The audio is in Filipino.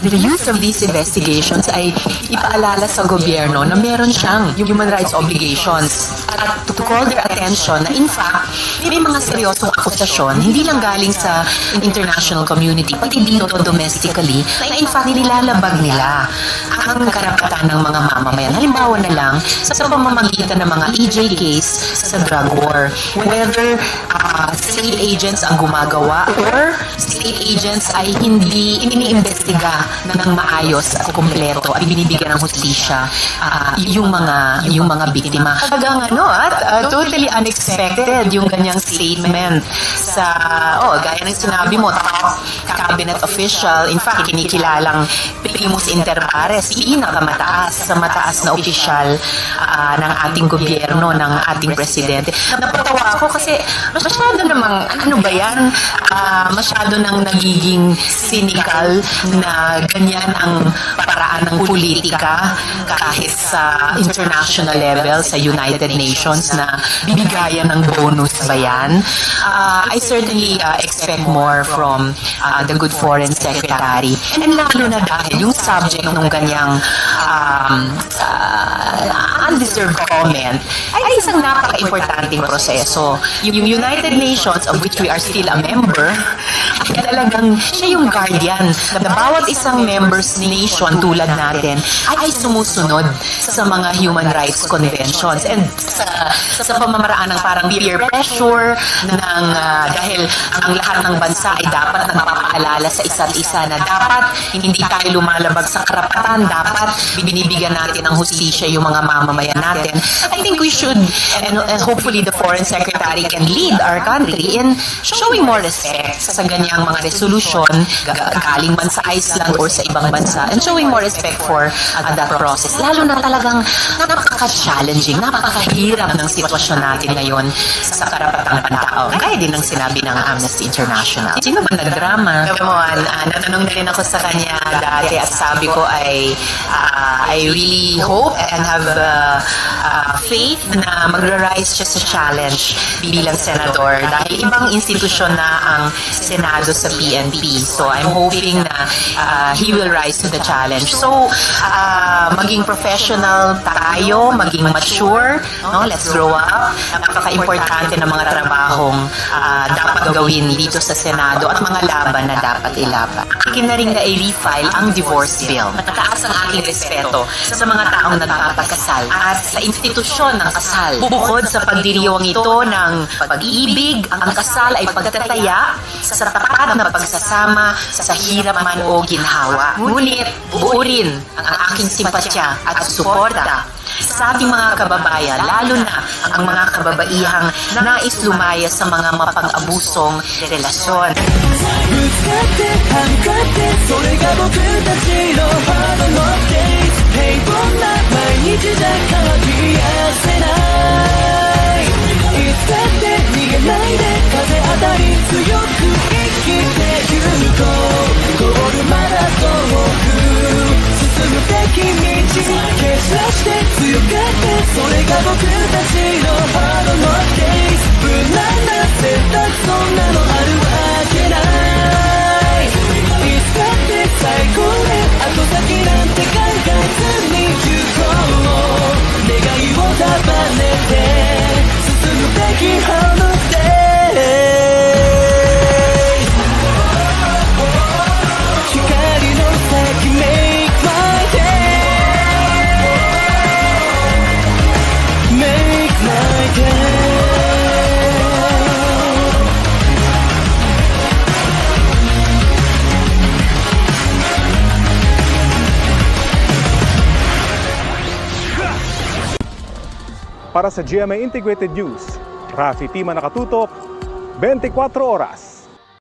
the use of these investigations ay ipaalala sa gobyerno na meron siyang human rights obligations at to call their attention na in fact, may mga seryosong akusasyon, hindi lang galing sa international community, pati dito domestically, na in fact, nilalabag nila ang karapatan ng mga mamamayan. Halimbawa na lang, sa pamamagitan ng mga EJKs sa drug war, whether state agents ang gumagawa or state agents ay hindi iniimbestiga ng maayos at kumpleto at binibigyan ng hustisya yung mga biktima. Talagang totally unexpected yung ganyang statement sa gaya ng sinabi mo, cabinet official, in fact kinikilalang primus inter pares, pinakamataas sa mataas na opisyal ng ating gobyerno, ng ating presidente. Napatawa ako kasi masyado namang masyado nang nagiging cynical na ganyan ang paraan ng politika kahit sa international level, sa United Nations na bibigayan ng bonus ba yan? I certainly expect more from the good foreign secretary. And lalo na dahil yung subject ng ganyang undeserved comment ay isang napaka-importanting proseso. Yung United Nations, of which we are still a member, ay talagang siya yung guardian na bawat isang members nation tulad natin ay sumusunod sa mga human rights conventions and sa pamamaraan ng parang peer pressure dahil ang lahat ng bansa ay dapat nagpapaalala sa isa't isa na dapat hindi tayo lumalabag sa karapatan, dapat binibigyan natin ng hustisya yung mga mamamayan natin. I think we should, and hopefully the Foreign Secretary can lead our country in showing more respect sa ganyang mga resolution galing man sa Iceland or sa ibang bansa and showing more respect for that process. Lalo na talagang napaka-challenging, napakahirap ng sitwasyon natin ngayon sa karapatang pantao. Kaya din ang sinabi ng Amnesty International. Sino ba nagdrama? Natanong na rin ako sa kanya dati at sabi ko I really hope and have faith na magra-rise siya sa challenge bilang senador dahil ibang institusyon na ang Senado sa PNP. So I'm hoping na he will rise to the challenge. So maging professional tayo, maging mature, let's grow up. Napaka-importante ng mga trabahong dapat gawin dito sa Senado at mga laban na dapat ilaban. Akin na rin na i-refile ang divorce bill. Mataas ang aking respeto sa mga taong nagpapakasal at sa institusyon ng kasal. Bukod sa pagdiriwang ito ng pag-ibig, ang kasal ay pagtataya sa tapat na pagsasama sa hirap man o ginhawa. Ngunit buo rin ang aking simpatya at suporta sa ating mga kababayan, lalo na ang mga kababaihang nais lumaya sa mga mapang-abusong relasyon. Para sa GMA Integrated News, Rafi Tima nakatutok, 24 oras.